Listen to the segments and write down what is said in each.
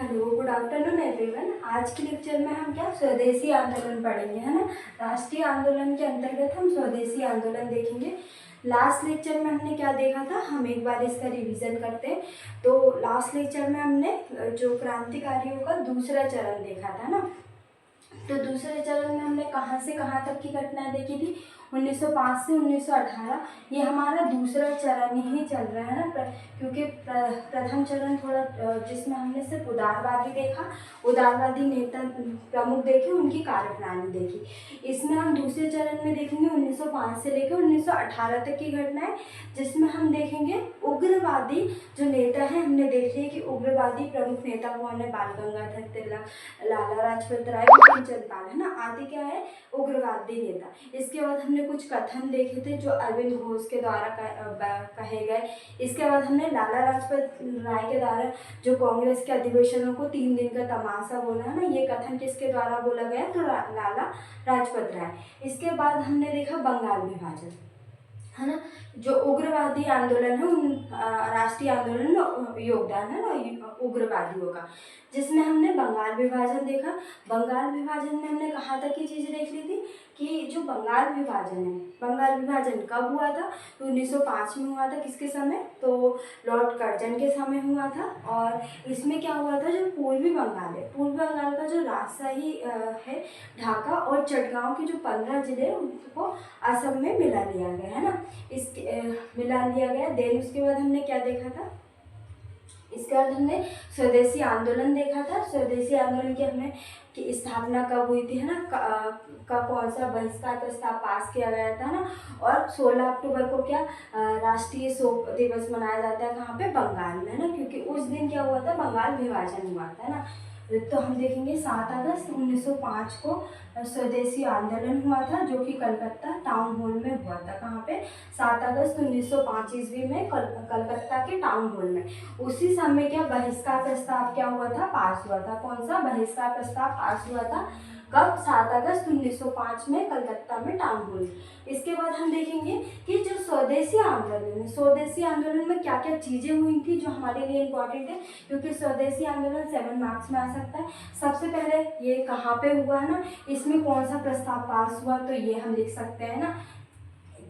Hello, good afternoon everyone. आज के lecture में हम क्या स्वदेशी आंदोलन पढ़ेंगे, है ना। राष्ट्रीय आंदोलन के अंतर्गत हम स्वदेशी आंदोलन देखेंगे। लास्ट लेक्चर में हमने क्या देखा था, हम एक बार इसका रिवीजन करते हैं। तो लास्ट लेक्चर में हमने जो क्रांतिकारियों का दूसरा चरण देखा था ना। तो दूसरे चरण में हमने कहाँ से कहाँ तक की घटनाएं देखी थी, 1905 से 1918। ये हमारा दूसरा चरण ही चल रहा है ना, क्योंकि प्रथम चरण थोड़ा जिसमें हमने सिर्फ उदारवादी देखा, उदारवादी नेता प्रमुख देखे, उनकी कार्यप्रणाली देखी। इसमें हम दूसरे चरण में देखेंगे 1905 से लेकर 1918 तक की घटनाएं, जिसमें हम देखेंगे उग्रवादी जो नेता हैं। हमने देख लिया कि उग्रवादी प्रमुख नेता कौन है, बाल गंगाधर तिलक, लाला लाजपत राय, बिपिन चंद्रपाल, है ना, आदि क्या है, उग्रवादी नेता। इसके बाद हमने कुछ कथन देखे थे जो अरविंद घोष के द्वारा कहे गए। इसके बाद हमने लाला लाजपत राय के द्वारा जो कांग्रेस के अधिवेशनों को 3 दिन का तमाशा बोला, है ना, ये कथन किसके द्वारा बोला गया, तो लाला लाजपत राय। इसके बाद हमने देखा बंगाल विभाजन, है ना, जो उग्रवादी आंदोलन है, उन राष्ट्रीय आंदोलन में योगदान है ना उग्रवादियों का, जिसमें हमने बंगाल विभाजन देखा। बंगाल विभाजन में हमने कहाँ तक की चीज़ें देख ली थी कि जो बंगाल विभाजन है, बंगाल विभाजन कब हुआ था, तो 1905 में हुआ था। किसके समय, तो लॉर्ड कर्जन के समय हुआ था। और इसमें क्या हुआ था, जो पूर्वी बंगाल है, पूर्वी बंगाल का जो राजशाही है, ढाका और चटगांव के जो 15 जिले, उनको असम में मिला लिया गया, है ना, इसके मिला लिया गया। देन उसके बाद हमने क्या देखा था, इसके बाद हमने स्वदेशी आंदोलन देखा था। स्वदेशी आंदोलन की हमने की स्थापना कब हुई थी, है ना, का कौन सा बहिष्कार प्रस्ताव पास किया गया था ना। और 16 अक्टूबर को क्या राष्ट्रीय शोक दिवस मनाया जाता है, कहाँ पे, बंगाल में, है ना, क्योंकि उस दिन क्या हुआ था, बंगाल विभाजन हुआ था, है ना। तो हम देखेंगे 7 अगस्त 1905 को स्वदेशी आंदोलन हुआ था, जो कि कलकत्ता टाउन हॉल में हुआ था। कहाँ पे, 7 अगस्त 1905 ईस्वी में कलकत्ता के टाउन हॉल में। उसी समय क्या बहिष्कार प्रस्ताव क्या हुआ था, पास हुआ था। कौन सा बहिष्कार प्रस्ताव पास हुआ था, कब, 7 अगस्त 1905 में कलकत्ता में टाउन हॉल। इसके बाद हम देखेंगे कि जो स्वदेशी आंदोलन है, स्वदेशी आंदोलन में क्या क्या चीज़ें हुई थी जो हमारे लिए इम्पोर्टेंट है, क्योंकि स्वदेशी आंदोलन 7 मार्क्स में आ सकता है। सबसे पहले ये कहाँ पे हुआ, है ना, इसमें कौन सा प्रस्ताव पास हुआ, तो ये हम लिख सकते हैं ना,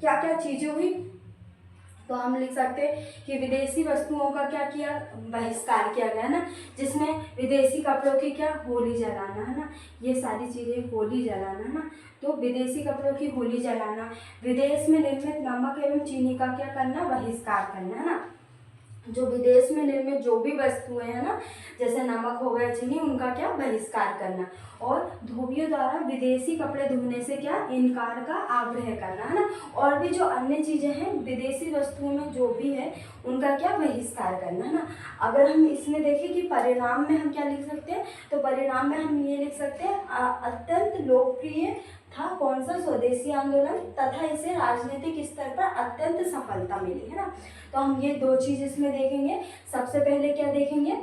क्या क्या चीज़ें हुई। तो हम लिख सकते हैं कि विदेशी वस्तुओं का क्या किया, बहिष्कार किया गया, है ना, जिसमें विदेशी कपड़ों की क्या, होली जलाना, है ना, ये सारी चीज़ें, होली जलाना, है ना। तो विदेशी कपड़ों की होली जलाना, विदेश में निर्मित नमक एवं चीनी का क्या करना, बहिष्कार करना, है ना। जो विदेश में निर्मित जो भी वस्तुएं हैं ना, जैसे नमक हो गया, चीनी, उनका क्या बहिष्कार करना। और धोबियों द्वारा विदेशी कपड़े धोने से क्या इनकार का आग्रह करना, है ना। और भी जो अन्य चीज़ें हैं विदेशी वस्तुओं में जो भी है, उनका क्या बहिष्कार करना, है ना। अगर हम इसमें देखें कि परिणाम में हम क्या लिख सकते हैं, तो परिणाम में हम ये लिख सकते हैं अत्यंत लोकप्रिय था कौन सा, स्वदेशी आंदोलन, तथा इसे राजनीतिक स्तर पर अत्यंत सफलता मिली, है ना। तो हम ये 2 चीज़ इसमें देखेंगे। सबसे पहले क्या देखेंगे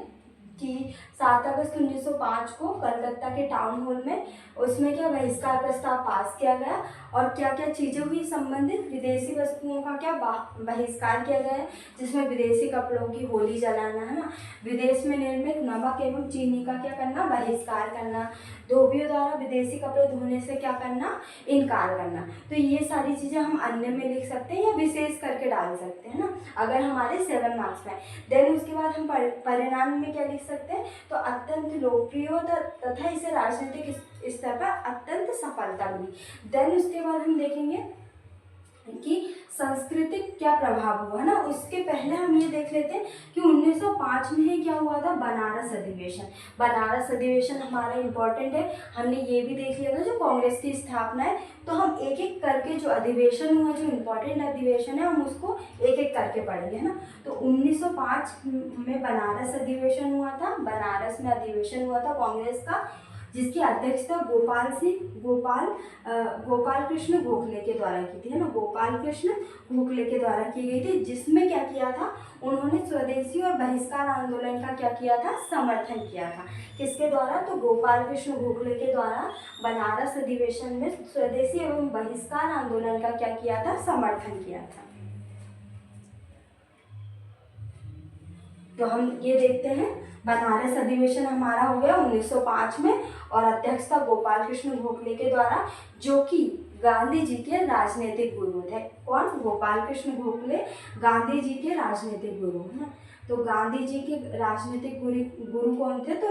कि 7 अगस्त 1905 को कलकत्ता के टाउन हॉल में, उसमें क्या बहिष्कार प्रस्ताव पास किया गया, और क्या क्या चीज़ें हुई संबंधित, विदेशी वस्तुओं का क्या बहिष्कार किया गया है, जिसमें विदेशी कपड़ों की होली जलाना, है ना, विदेश में निर्मित नमक एवं चीनी का क्या करना, बहिष्कार करना, धोबियों द्वारा विदेशी कपड़े धोने से क्या करना, इनकार करना। तो ये सारी चीज़ें हम अन्य में लिख सकते हैं या विशेष करके डाल सकते हैं ना, अगर हमारे 7 मार्क्स में। देन उसके बाद हम परिणाम में क्या लिख सकते हैं, तो अत्यंत लोकप्रिय तथा इसे राजनीतिक स्तर पर अत्यंत सफलता मिली। देन उसके बाद हम देखेंगे कि सांस्कृतिक क्या प्रभाव हुआ, है ना। उसके पहले हम ये देख लेते हैं कि 1905 में ही क्या हुआ था, बनारस अधिवेशन। बनारस अधिवेशन हमारा इम्पोर्टेंट है, हमने ये भी देख लिया था जो कांग्रेस की स्थापना है। तो हम एक एक करके जो अधिवेशन हुआ, जो इम्पोर्टेंट अधिवेशन है, हम उसको एक एक करके पढ़ेंगे, है ना। तो 1905 में बनारस अधिवेशन हुआ था, बनारस में अधिवेशन हुआ था कांग्रेस का, जिसकी अध्यक्षता गोपाल कृष्ण गोखले के द्वारा की थी, है ना, गोपाल कृष्ण गोखले के द्वारा की गई थी। जिसमें क्या किया था, उन्होंने स्वदेशी और बहिष्कार आंदोलन का क्या किया था, समर्थन किया था। किसके द्वारा, तो गोपाल कृष्ण गोखले के द्वारा बनारस अधिवेशन में स्वदेशी एवं बहिष्कार आंदोलन का क्या किया था, समर्थन किया था। तो हम ये देखते हैं, बनारस अधिवेशन हमारा हो गया 1905 में और अध्यक्ष था गोपाल कृष्ण गोखले के द्वारा, जो कि गांधी जी के राजनीतिक गुरु थे। कौन? गोपाल कृष्ण गोखले गांधी जी के राजनीतिक गुरु है ना। तो गांधी जी के राजनीतिक गुरु कौन थे? तो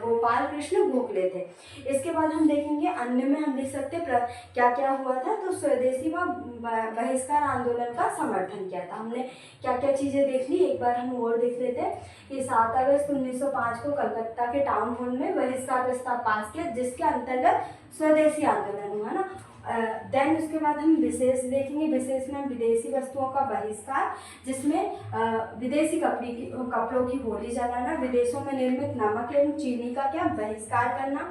गोपाल कृष्ण गोखले थे। इसके बाद हम देखेंगे अन्य में हम लिख सकते क्या क्या हुआ था। तो स्वदेशी व बहिष्कार आंदोलन का समर्थन किया था। हमने क्या क्या चीज़ें देख ली, एक बार हम और देख लेते हैं कि 7 अगस्त 1905 को कलकत्ता के टाउन हॉल में बहिष्कार प्रस्ताव पास किया, जिसके अंतर्गत स्वदेशी आंदोलन हुआ ना। देन उसके बाद हम विशेष देखेंगे। विशेष में विदेशी वस्तुओं का बहिष्कार, जिसमें विदेशी कपड़ों की होली जलाना, विदेशों में निर्मित नमक एवं चीनी का क्या बहिष्कार करना,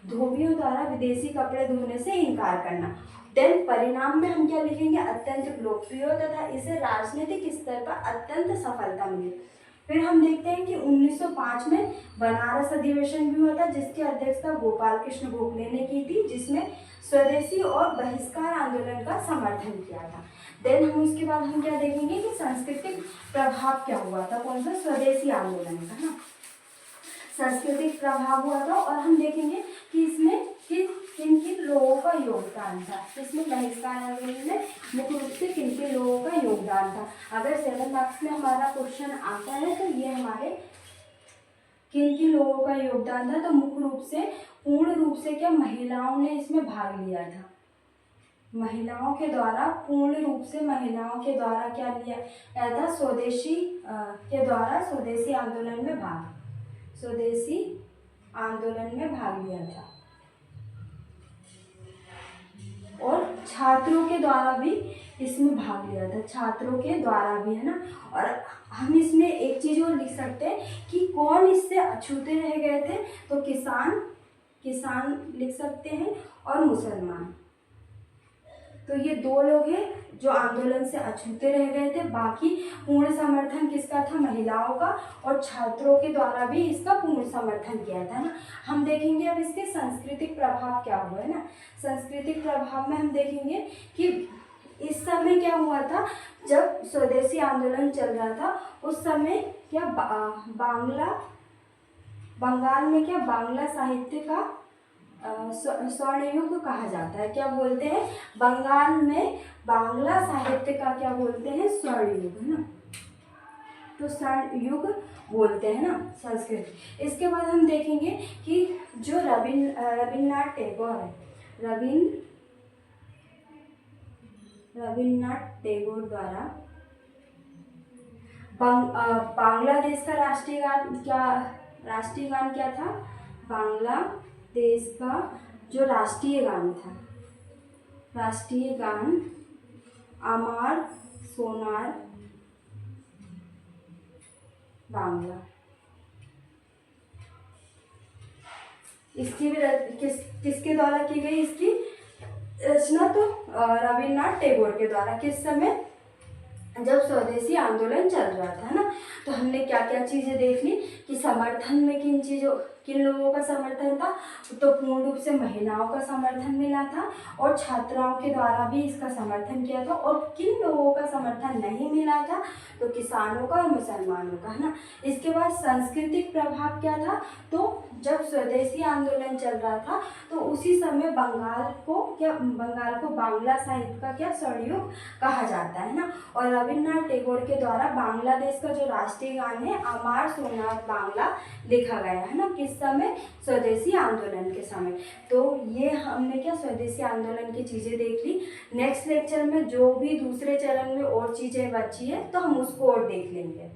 धोबियों द्वारा विदेशी कपड़े धोने से इनकार करना। देन परिणाम में हम क्या लिखेंगे? अत्यंत लोकप्रिय तथा इसे राजनीतिक स्तर पर अत्यंत सफलता मिली। फिर हम देखते हैं कि 1905 में बनारस अधिवेशन भी हुआ था, जिसकी अध्यक्षता गोपाल कृष्ण गोखले ने की थी, जिसमें स्वदेशी और बहिष्कार आंदोलन का समर्थन किया था। देन हम उसके बाद हम क्या देखेंगे कि सांस्कृतिक प्रभाव क्या हुआ था, कौन सा? स्वदेशी आंदोलन का ना सांस्कृतिक प्रभाव हुआ था। और हम देखेंगे कि इसमें किन किन लोगों का योगदान था, इसमें बहिष्कार आंदोलन में मुख्य रूप से किन किन लोगों का योगदान था। अगर 7 मार्क्स में हमारा क्वेश्चन आता है तो ये हमारे किन किन लोगों का योगदान था, तो मुख्य रूप से पूर्ण रूप से क्या महिलाओं ने इसमें भाग लिया था। महिलाओं के द्वारा पूर्ण रूप से महिलाओं के द्वारा क्या लिया था? स्वदेशी के द्वारा स्वदेशी आंदोलन में भाग लिया था। और छात्रों के द्वारा भी इसमें भाग लिया था, छात्रों के द्वारा भी, है ना। और हम इसमें एक चीज़ और लिख सकते हैं कि कौन इससे अछूते रह गए थे, तो किसान लिख सकते हैं और मुसलमान। तो ये 2 लोग हैं जो आंदोलन से अछूते रह गए थे। बाकी पूर्ण समर्थन किसका था? महिलाओं का। और छात्रों के द्वारा भी इसका पूर्ण समर्थन किया था ना। हम देखेंगे अब इसके सांस्कृतिक प्रभाव क्या हुआ है ना। सांस्कृतिक प्रभाव में हम देखेंगे कि इस समय क्या हुआ था, जब स्वदेशी आंदोलन चल रहा था उस समय क्या बंगाल में क्या बांग्ला साहित्य का स्वर्ण युग कहा जाता है। क्या बोलते हैं? बंगाल में बांग्ला साहित्य का क्या बोलते हैं? स्वर्ण युग, है ना। तो स्वर्ण युग बोलते हैं ना संस्कृत। इसके बाद हम देखेंगे कि जो रविन्द्रनाथ टैगोर है, रविन्द्रनाथ टैगोर द्वारा बांग्लादेश का राष्ट्रीय गान क्या था? बांग्लादेश का जो राष्ट्रीय गान अमार सोनार बांग्ला। इसकी भी किसके द्वारा की गई इसकी रचना? तो रविन्द्रनाथ टैगोर के द्वारा। किस समय? जब स्वदेशी आंदोलन चल रहा था ना। तो हमने क्या क्या चीज़ें देख ली कि समर्थन में किन लोगों का समर्थन था, तो पूर्ण रूप से महिलाओं का समर्थन मिला था और छात्राओं के द्वारा भी इसका समर्थन किया था। और किन लोगों का समर्थन नहीं मिला था, तो किसानों का और मुसलमानों का, है ना। इसके बाद सांस्कृतिक प्रभाव क्या था, तो जब स्वदेशी आंदोलन चल रहा था तो उसी समय बंगाल को बांग्ला साहित्य का क्या स्वर्ण युग कहा जाता है ना। और रविन्द्रनाथ टैगोर के द्वारा बांग्लादेश का जो राष्ट्रीय गान है अमार सोनार बांग्ला लिखा गया है ना। किस समय? स्वदेशी आंदोलन के समय। तो ये हमने क्या स्वदेशी आंदोलन की चीज़ें देख ली। नेक्स्ट लेक्चर में जो भी दूसरे चरण में और चीज़ें बची है तो हम उसको और देख लेंगे।